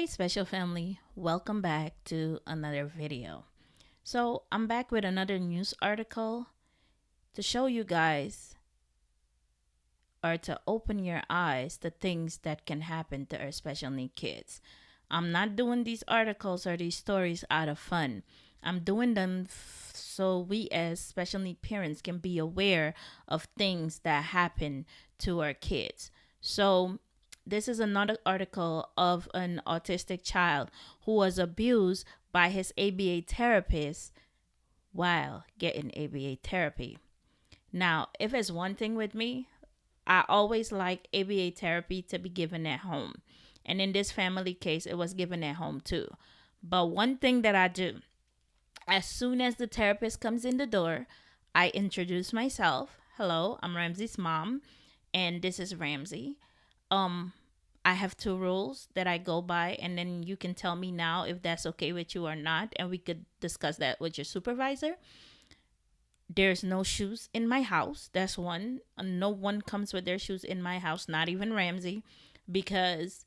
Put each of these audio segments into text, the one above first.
special family, welcome back to another video. So I'm back with another news article to show you guys, or to open your eyes to things that can happen to our special need kids. I'm not doing these articles or these stories out of fun. I'm doing them so we as special need parents can be aware of things that happen to our kids. So this is another article of an autistic child who was abused by his ABA therapist while getting ABA therapy. Now, if it's one thing with me, I always like ABA therapy to be given at home. And in this family case, it was given at home too. But one thing that I do, as soon as the therapist comes in the door, I introduce myself. Hello, I'm Ramsey's mom, and this is Ramsey. I have two rules that I go by, and then you can tell me now if that's okay with you or not, and we could discuss that with your supervisor. There's no shoes in my house. That's one. No one comes with their shoes in my house, not even Ramsey, because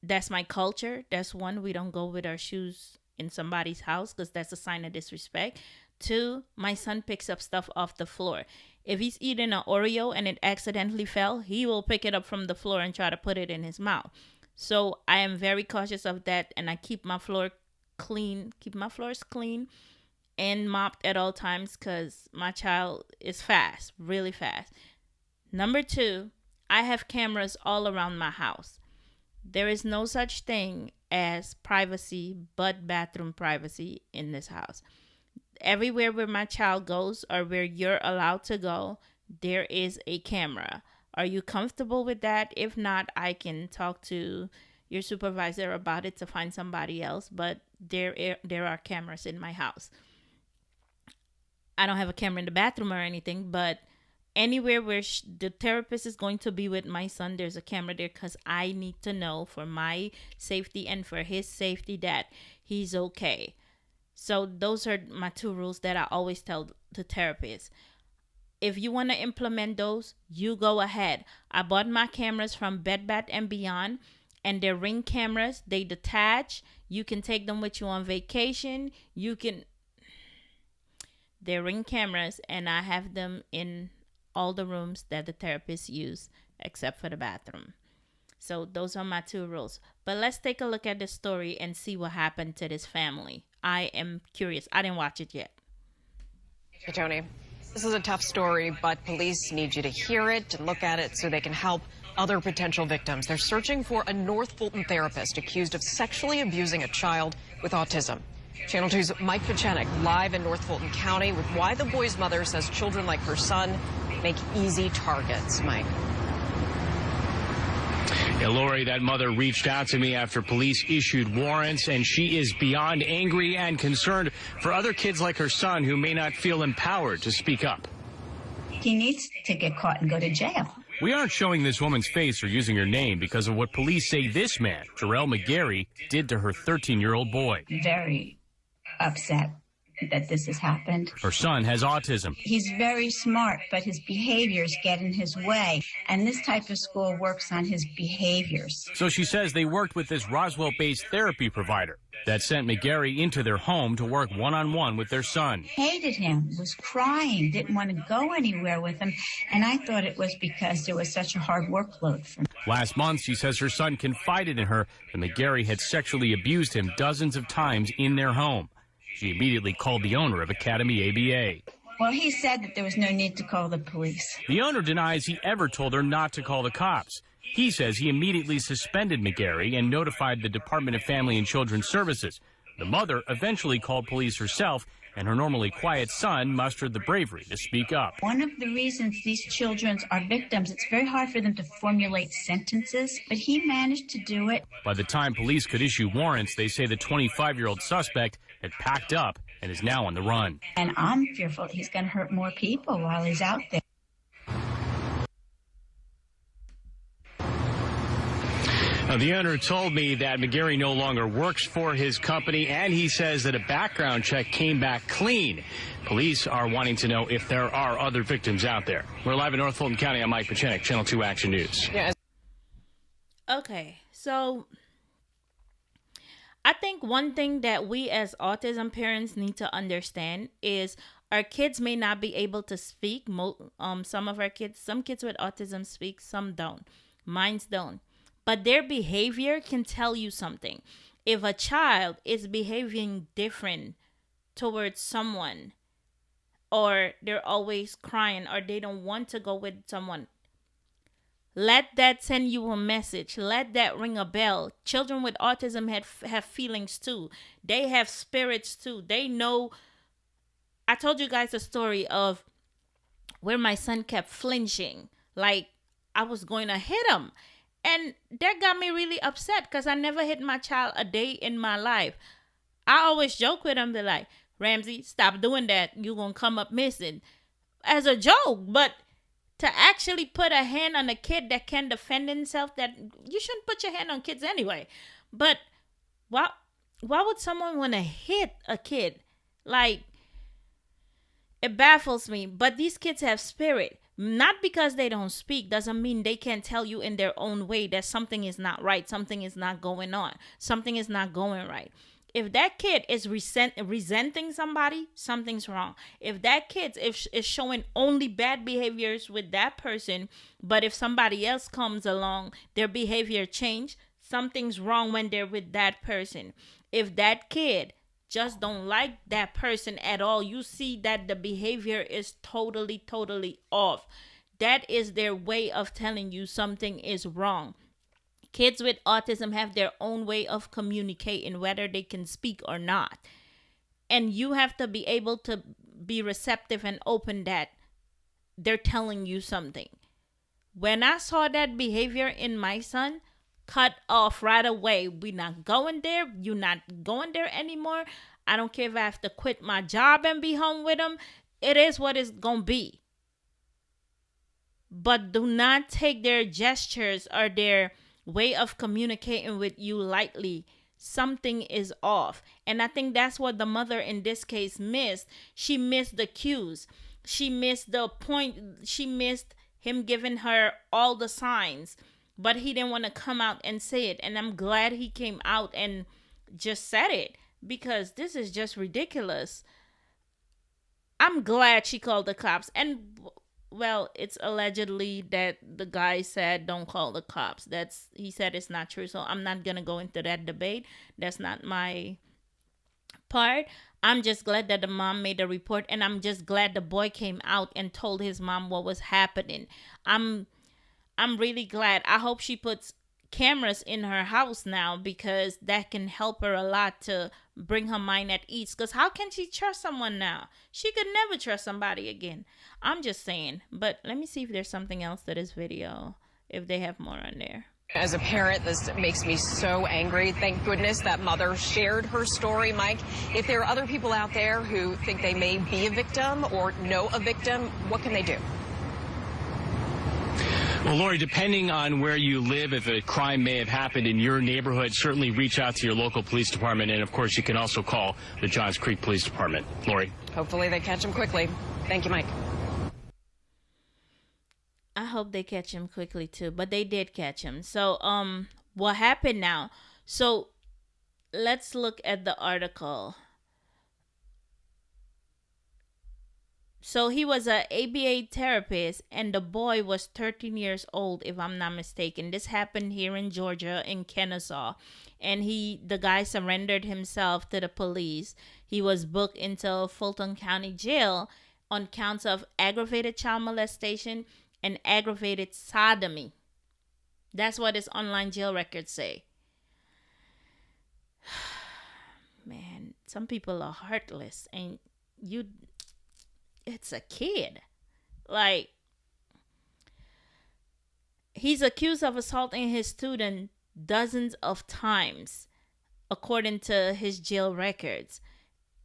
that's my culture. That's one. We don't go with our shoes in somebody's house because that's a sign of disrespect. Two, my son picks up stuff off the floor. If he's eating an Oreo and it accidentally fell, he will pick it up from the floor and try to put it in his mouth. So I am very cautious of that, and I keep my floors clean and mopped at all times because my child is fast, really fast. Number two, I have cameras all around my house. There is no such thing as privacy but bathroom privacy in this house. Everywhere where my child goes or where you're allowed to go, there is a camera. Are you comfortable with that? If not, I can talk to your supervisor about it to find somebody else, but there are cameras in my house. I don't have a camera in the bathroom or anything, but anywhere where the therapist is going to be with my son, there's a camera there because I need to know for my safety and for his safety that he's okay. So those are my two rules that I always tell the therapist. If you want to implement those, you go ahead. I bought my cameras from Bed Bath & Beyond, and they're Ring cameras. They detach. You can take them with you on vacation. They're Ring cameras, and I have them in all the rooms that the therapists use except for the bathroom. So those are my two rules. But let's take a look at the story and see what happened to this family. I am curious. I didn't watch it yet. Hey, Tony. This is a tough story, but police need you to hear it and look at it so they can help other potential victims. They're searching for a North Fulton therapist accused of sexually abusing a child with autism. Channel 2's Mike Pachenik live in North Fulton County with why the boy's mother says children like her son make easy targets. Mike. Yeah, Lori, that mother reached out to me after police issued warrants, and she is beyond angry and concerned for other kids like her son who may not feel empowered to speak up. He needs to get caught and go to jail. We aren't showing this woman's face or using her name because of what police say this man, Jarrell McGarry, did to her 13-year-old boy. Very upset that this has happened. Her son has autism. He's very smart, but his behaviors get in his way, and this type of school works on his behaviors. So she says they worked with this Roswell-based therapy provider that sent McGarry into their home to work one-on-one with their son. Hated him, was crying, didn't want to go anywhere with him, and I thought it was because there was such a hard workload for him. Last month, she says her son confided in her that McGarry had sexually abused him dozens of times in their home. She immediately called the owner of Academy ABA. Well, he said that there was no need to call the police. The owner denies he ever told her not to call the cops. He says he immediately suspended McGarry and notified the Department of Family and Children's Services. The mother eventually called police herself, and her normally quiet son mustered the bravery to speak up. One of the reasons these children are victims, it's very hard for them to formulate sentences, but he managed to do it. By the time police could issue warrants, they say the 25-year-old suspect had packed up and is now on the run. And I'm fearful he's going to hurt more people while he's out there. The owner told me that McGarry no longer works for his company, and he says that a background check came back clean. Police are wanting to know if there are other victims out there. We're live in North Fulton County. I'm Mike Pachenik, Channel 2 Action News. Okay, so think one thing that we as autism parents need to understand is our kids may not be able to speak. Some of our kids, some kids with autism speak, some don't. Mine's don't. But their behavior can tell you something. If a child is behaving different towards someone, or they're always crying, or they don't want to go with someone, let that send you a message. Let that ring a bell. Children with autism have feelings too. They have spirits too. They know. I told you guys a story of where my son kept flinching, like I was going to hit him. And that got me really upset because I never hit my child a day in my life. I always joke with him, be like, Ramsey, stop doing that. You're going to come up missing. As a joke, but to actually put a hand on a kid that can defend himself, that you shouldn't put your hand on kids anyway. But why would someone want to hit a kid? Like, it baffles me. But these kids have spirit. Not because they don't speak doesn't mean they can't tell you in their own way that something is not right, something is not going on, something is not going right. If that kid is resenting somebody, something's wrong. If that kid is showing only bad behaviors with that person, but if somebody else comes along, their behavior change, something's wrong when they're with that person. If that kid just don't like that person at all, you see that the behavior is totally off. That is their way of telling you something is wrong. Kids with autism have their own way of communicating, whether they can speak or not. And you have to be able to be receptive and open that they're telling you something. When I saw that behavior in my son, cut off right away. We're not going there. You're not going there anymore. I don't care if I have to quit my job and be home with him. It is what it's going to be. But do not take their gestures or their way of communicating with you lightly. Something is off. And I think that's what the mother in this case missed. She missed the cues. She missed the point. She missed him giving her all the signs. But he didn't want to come out and say it. And I'm glad he came out and just said it. Because this is just ridiculous. I'm glad she called the cops. And, well, it's allegedly that the guy said don't call the cops. He said it's not true. So I'm not going to go into that debate. That's not my part. I'm just glad that the mom made a report. And I'm just glad the boy came out and told his mom what was happening. I'm really glad. I hope she puts cameras in her house now, because that can help her a lot to bring her mind at ease. Because how can she trust someone now? She could never trust somebody again. I'm just saying. But let me see if there's something else to this video, if they have more on there. As a parent, this makes me so angry. Thank goodness that mother shared her story, Mike. If there are other people out there who think they may be a victim or know a victim, what can they do? Well, Lori, depending on where you live, if a crime may have happened in your neighborhood, certainly reach out to your local police department. And, of course, you can also call the Johns Creek Police Department. Lori. Hopefully they catch him quickly. Thank you, Mike. I hope they catch him quickly, too. But they did catch him. So, what happened now? So, let's look at the article. So he was a ABA therapist, and the boy was 13 years old, if I'm not mistaken. This happened here in Georgia, in Kennesaw. And the guy surrendered himself to the police. He was booked into Fulton County Jail on counts of aggravated child molestation and aggravated sodomy. That's what his online jail records say. Man, some people are heartless, and it's a kid. Like, he's accused of assaulting his student dozens of times, according to his jail records.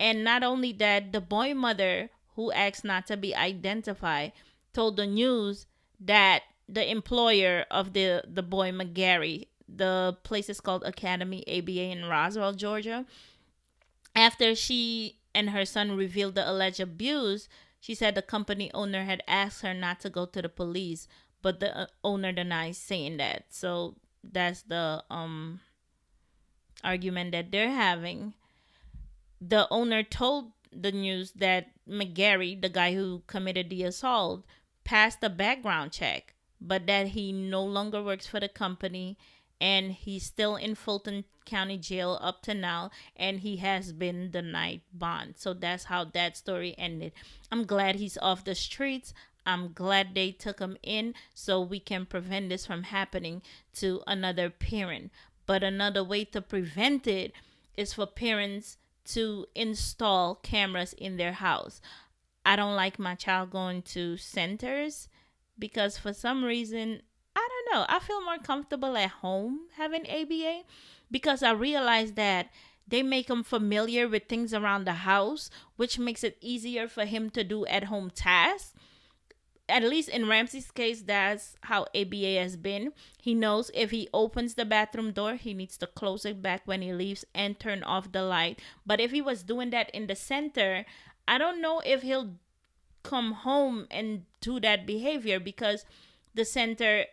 And not only that, the boy mother, who asked not to be identified, told the news that the employer of the boy, McGarry, the place is called Academy ABA in Roswell, Georgia, after she and her son revealed the alleged abuse, she said the company owner had asked her not to go to the police, but the owner denies saying that. So that's the argument that they're having, the owner told the news that McGarry, the guy who committed the assault, passed a background check, but that he no longer works for the company and he's still in Fulton County Jail up to now, and he has been denied bond. So that's how that story ended. I'm glad he's off the streets. I'm glad they took him in so we can prevent this from happening to another parent. But another way to prevent it is for parents to install cameras in their house. I don't like my child going to centers because for some reason, I don't know, I feel more comfortable at home having ABA because I realize that they make him familiar with things around the house, which makes it easier for him to do at home tasks. At least in Ramsey's case, that's how ABA has been. He knows if he opens the bathroom door, he needs to close it back when he leaves and turn off the light. But if he was doing that in the center, I don't know if he'll come home and do that behavior because the center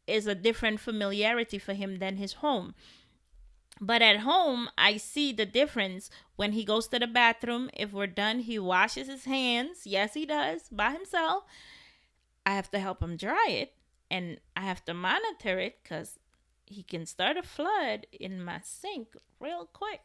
is a different familiarity for him than his home. But at home, I see the difference when he goes to the bathroom. If we're done, he washes his hands. Yes, he does by himself. I have to help him dry it and I have to monitor it because he can start a flood in my sink real quick.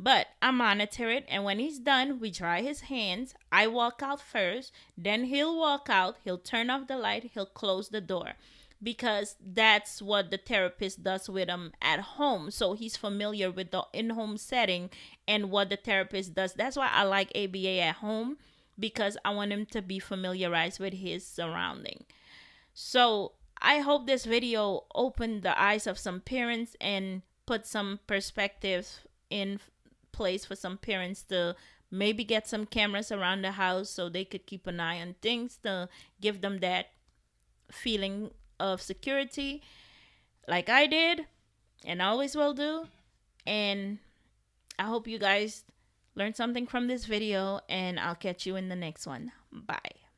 But I monitor it, and when he's done, we dry his hands. I walk out first, then he'll walk out, he'll turn off the light, he'll close the door. Because that's what the therapist does with him at home. So he's familiar with the in home setting and what the therapist does. That's why I like ABA at home because I want him to be familiarized with his surrounding. So I hope this video opened the eyes of some parents and put some perspectives in place for some parents to maybe get some cameras around the house so they could keep an eye on things to give them that feeling of security like I did and always will do. And I hope you guys learned something from this video, and I'll catch you in the next one. Bye.